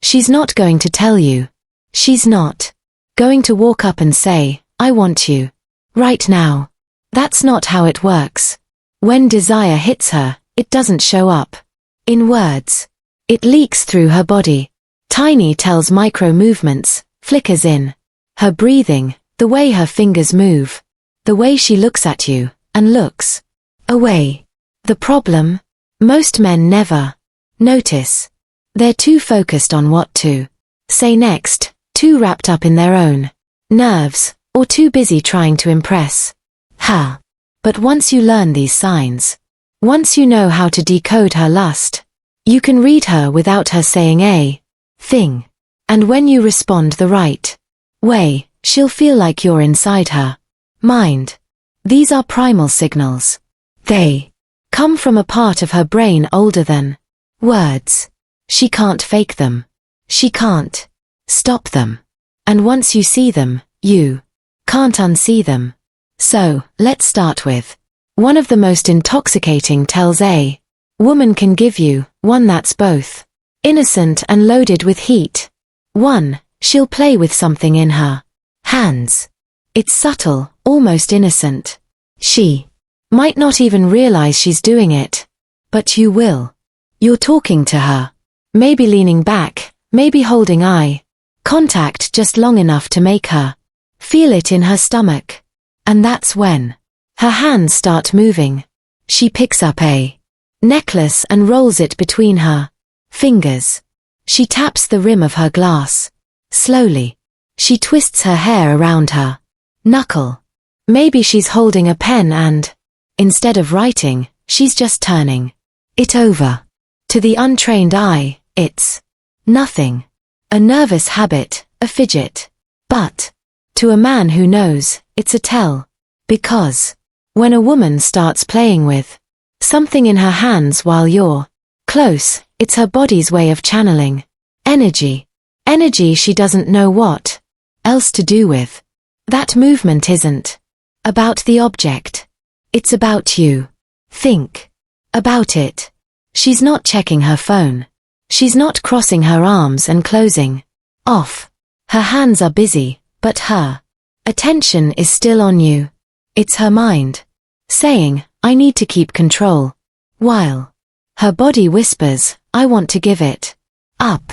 She's not going to tell you. She's not going to walk up and say, I want you right now. That's not how it works. When desire hits her, it doesn't show up in words. It leaks through her body. Tiny tells micro movements, flickers in her breathing, the way her fingers move, the way she looks at you and looks away. The problem? Most men never notice. They're too focused on what to say next, too wrapped up in their own nerves, or too busy trying to impress her. But once you learn these signs, once you know how to decode her lust, you can read her without her saying a thing. And when you respond the right way, she'll feel like you're inside her mind. These are primal signals. They come from a part of her brain older than words. She can't fake them. She can't stop them. And once you see them, you can't unsee them. So, let's start with one of the most intoxicating tells a woman can give you, one that's both innocent and loaded with heat. 1. She'll play with something in her hands. It's subtle, almost innocent. She might not even realize she's doing it. But you will. You're talking to her. Maybe leaning back, maybe holding eye contact just long enough to make her feel it in her stomach. And that's when her hands start moving. She picks up a necklace and rolls it between her fingers. She taps the rim of her glass. Slowly. She twists her hair around her knuckle. Maybe she's holding a pen and, instead of writing, she's just turning it over. To the untrained eye, it's nothing. A nervous habit, a fidget. But to a man who knows, it's a tell. Because when a woman starts playing with something in her hands while you're close, it's her body's way of channeling energy. Energy she doesn't know what else to do with. That movement isn't about the object. It's about you. Think about it. She's not checking her phone. She's not crossing her arms and closing off. Her hands are busy, but her attention is still on you. It's her mind saying, I need to keep control, while her body whispers, I want to give it up.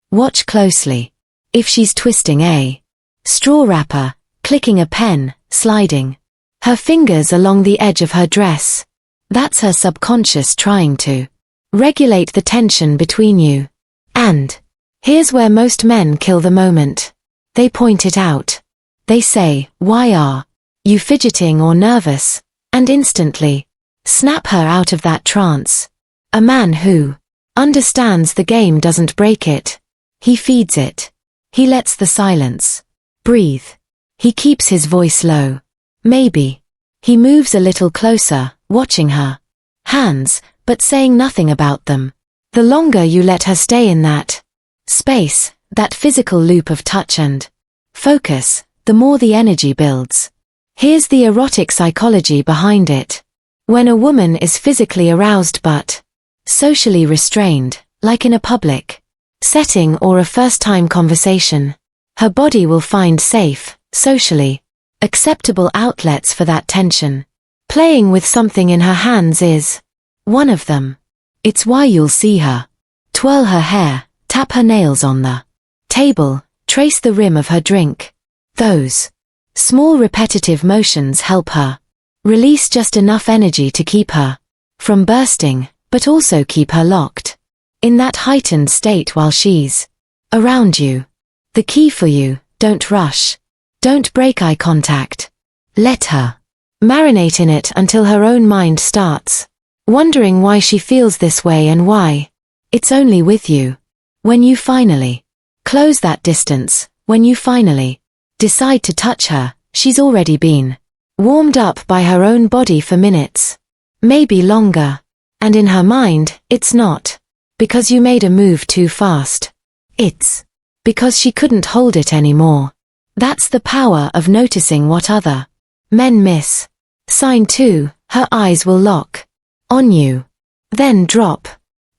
Watch closely. If she's twisting a straw wrapper, clicking a pen, sliding her fingers along the edge of her dress, that's her subconscious trying to regulate the tension between you. And here's where most men kill the moment. They point it out. They say, why are you fidgeting or nervous? And instantly snap her out of that trance. A man who understands the game doesn't break it. He feeds it. He lets the silence breathe. He keeps his voice low. Maybe he moves a little closer, watching her hands, but saying nothing about them. The longer you let her stay in that space, that physical loop of touch and focus, the more the energy builds. Here's the erotic psychology behind it. When a woman is physically aroused but socially restrained, like in a public setting or a first-time conversation, her body will find safe, socially acceptable outlets for that tension. Playing with something in her hands is one of them. It's why you'll see her twirl her hair, tap her nails on the table, trace the rim of her drink. Those small repetitive motions help her release just enough energy to keep her from bursting, but also keep her locked in that heightened state while she's around you. The key for you, don't rush. Don't break eye contact. Let her marinate in it until her own mind starts wondering why she feels this way and why it's only with you. When you finally close that distance, when you finally decide to touch her, she's already been warmed up by her own body for minutes, maybe longer. And in her mind, it's not because you made a move too fast. It's because she couldn't hold it anymore. That's the power of noticing what other men miss. Sign 2, her eyes will lock on you, then drop.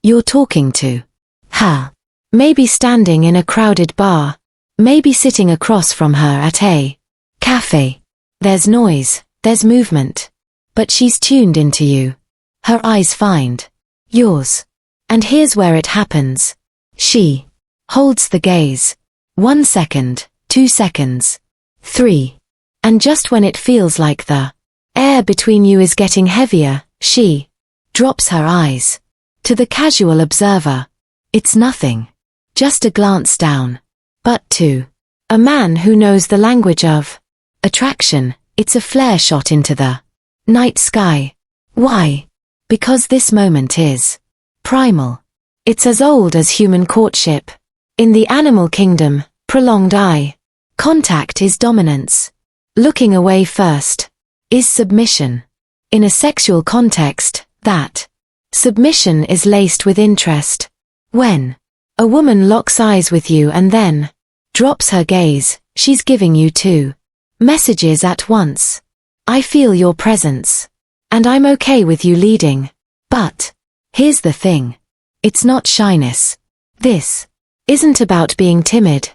You're talking to her. Maybe standing in a crowded bar. Maybe sitting across from her at a cafe. There's noise, there's movement. But she's tuned into you. Her eyes find yours. And here's where it happens. She holds the gaze. 1 second, 2 seconds, 3. And just when it feels like the air between you is getting heavier, she drops her eyes. To the casual observer, it's nothing. Just a glance down. But to a man who knows the language of attraction, it's a flare shot into the night sky. Why? Because this moment is primal. It's as old as human courtship. In the animal kingdom, prolonged eye contact is dominance. Looking away first is submission. In a sexual context, that submission is laced with interest. When a woman locks eyes with you and then drops her gaze, she's giving you two messages at once. I feel your presence. And I'm okay with you leading. But here's the thing. It's not shyness. This isn't about being timid.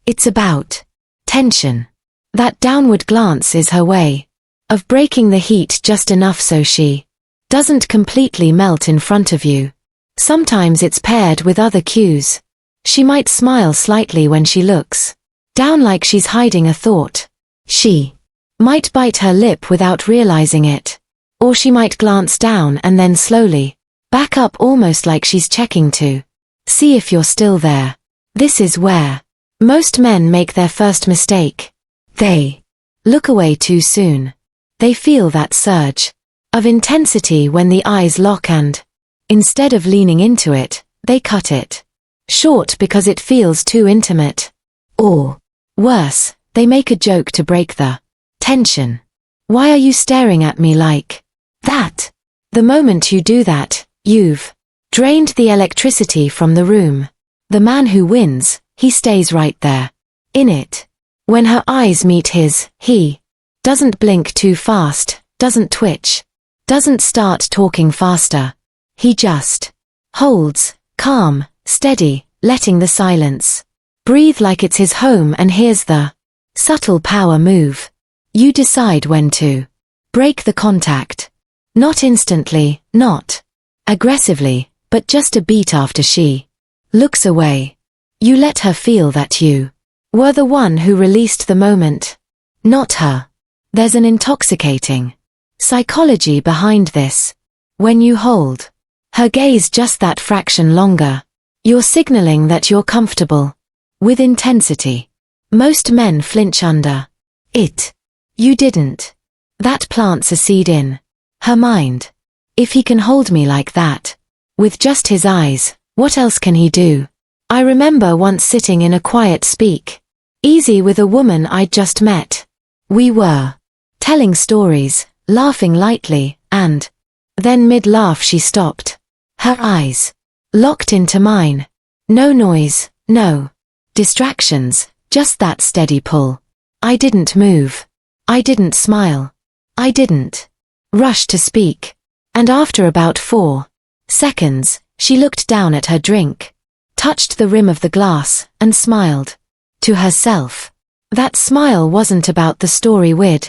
It's about tension. That downward glance is her way of breaking the heat just enough so she doesn't completely melt in front of you. Sometimes it's paired with other cues. She might smile slightly when she looks down like she's hiding a thought. She might bite her lip without realizing it. Or she might glance down and then slowly back up almost like she's checking to see if you're still there. This is where most men make their first mistake. They look away too soon. They feel that surge of intensity when the eyes lock and, instead of leaning into it, they cut it short because it feels too intimate. Or, worse, they make a joke to break the tension. Why are you staring at me like that? The moment you do that, you've drained the electricity from the room. The man who wins, he stays right there. In it. When her eyes meet his, he doesn't blink too fast, doesn't twitch, doesn't start talking faster. He just holds, calm, steady, letting the silence breathe like it's his home. And here's the subtle power move. You decide when to break the contact. Not instantly, not aggressively, but just a beat after she looks away. You let her feel that you were the one who released the moment, not her. There's an intoxicating psychology behind this. When you hold her gaze just that fraction longer, you're signaling that you're comfortable with intensity. Most men flinch under it. You didn't. That plants a seed in her mind. If he can hold me like that, with just his eyes, what else can he do? I remember once sitting in a quiet speak easy with a woman I'd just met. We were telling stories, laughing lightly, and then mid-laugh she stopped. Her eyes locked into mine. No noise, no distractions, just that steady pull. I didn't move. I didn't smile. I didn't rush to speak. And after about 4 seconds, she looked down at her drink, touched the rim of the glass, and smiled to herself. That smile wasn't about the story we'd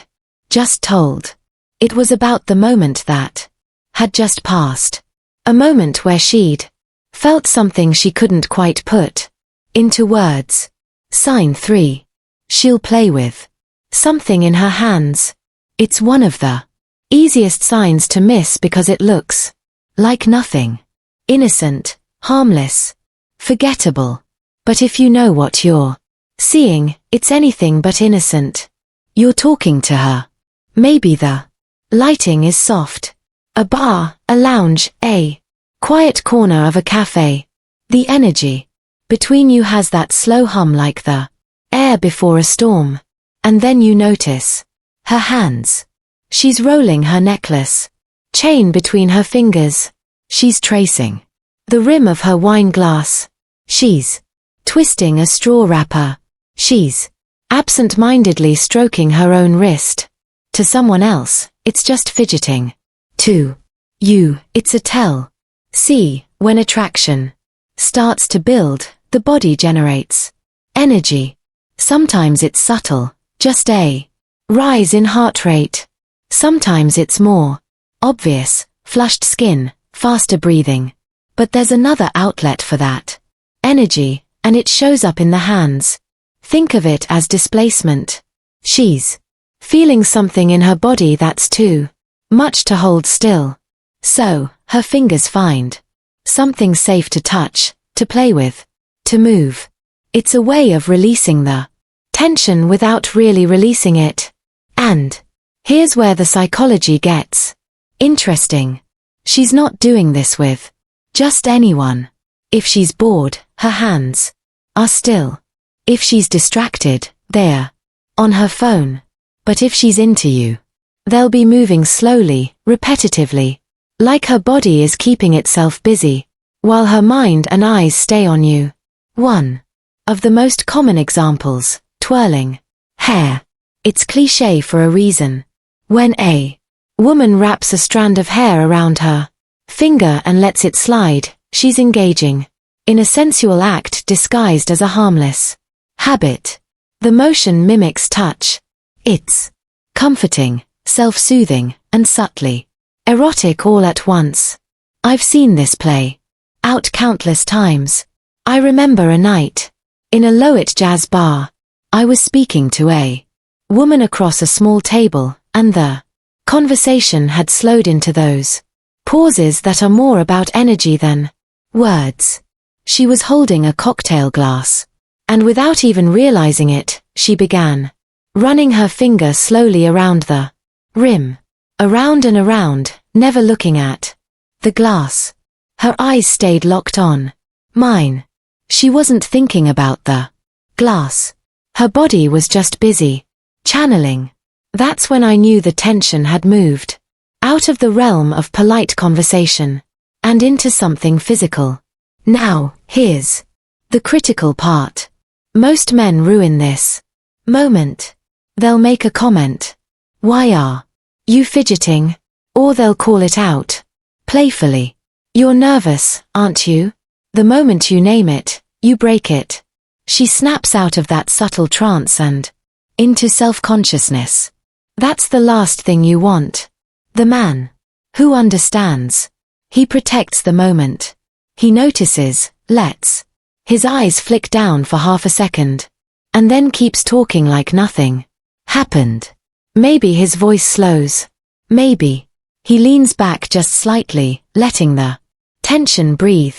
just told. It was about the moment that had just passed. A moment where she'd felt something she couldn't quite put into words. Sign 3. She'll play with something in her hands. It's one of the easiest signs to miss because it looks like nothing. Innocent, harmless, forgettable. But if you know what you're seeing, it's anything but innocent. You're talking to her. Maybe the lighting is soft. A bar, a lounge, a quiet corner of a cafe. The energy between you has that slow hum like the air before a storm. And then you notice her hands. She's rolling her necklace chain between her fingers. She's tracing the rim of her wine glass. She's twisting a straw wrapper. She's absent-mindedly stroking her own wrist. To someone else, it's just fidgeting. To you, it's a tell. See, when attraction starts to build, the body generates energy. Sometimes it's subtle, just a rise in heart rate. Sometimes it's more obvious, flushed skin, faster breathing. But there's another outlet for that energy, and it shows up in the hands. Think of it as displacement. She's feeling something in her body that's too much to hold still. So, her fingers find something safe to touch, to play with, to move. It's a way of releasing the tension without really releasing it. And here's where the psychology gets interesting. She's not doing this with just anyone. If she's bored, her hands are still. If she's distracted, they're on her phone. But if she's into you, they'll be moving slowly, repetitively, like her body is keeping itself busy, while her mind and eyes stay on you. One of the most common examples, twirling hair. It's cliché for a reason. When a woman wraps a strand of hair around her finger and lets it slide, she's engaging in a sensual act disguised as a harmless habit. The motion mimics touch. It's comforting, self-soothing, and subtly erotic all at once. I've seen this play out countless times. I remember a night in a low-it jazz bar. I was speaking to a woman across a small table, and the conversation had slowed into those pauses that are more about energy than words. She was holding a cocktail glass, and without even realizing it, she began running her finger slowly around the rim, around and around, never looking at the glass. Her eyes stayed locked on mine. She wasn't thinking about the glass. Her body was just busy channeling. That's when I knew the tension had moved out of the realm of polite conversation and into something physical. Now, here's the critical part. Most men ruin this moment. They'll make a comment. Why are you fidgeting? Or they'll call it out playfully. You're nervous, aren't you? The moment you name it, you break it. She snaps out of that subtle trance and into self-consciousness. That's the last thing you want. The man who understands. He protects the moment. He notices, lets his eyes flick down for half a second, and then keeps talking like nothing happened. Maybe his voice slows. Maybe he leans back just slightly, letting the tension breathe.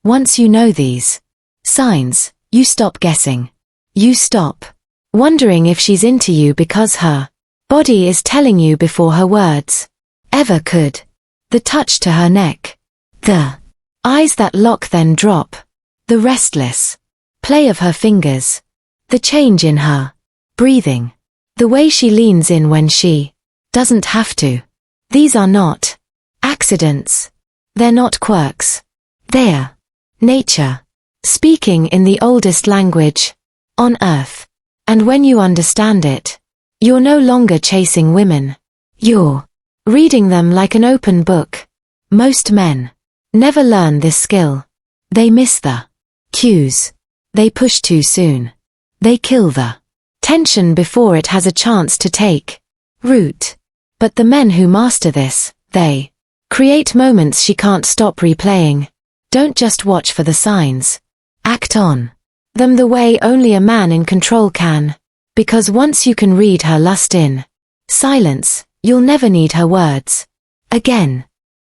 Once you know these signs, you stop guessing. You stop wondering if she's into you because her body is telling you before her words ever could. The touch to her neck. The eyes that lock then drop. The restless play of her fingers. The change in her breathing. The way she leans in when she doesn't have to. These are not accidents. They're not quirks. They're nature, speaking in the oldest language on earth. And when you understand it, you're no longer chasing women. You're reading them like an open book. Most men never learn this skill. They miss the cues. They push too soon. They kill the tension before it has a chance to take root. But the men who master this, they create moments she can't stop replaying. Don't just watch for the signs. Act on them the way only a man in control can. Because once you can read her lust in silence, you'll never need her words again.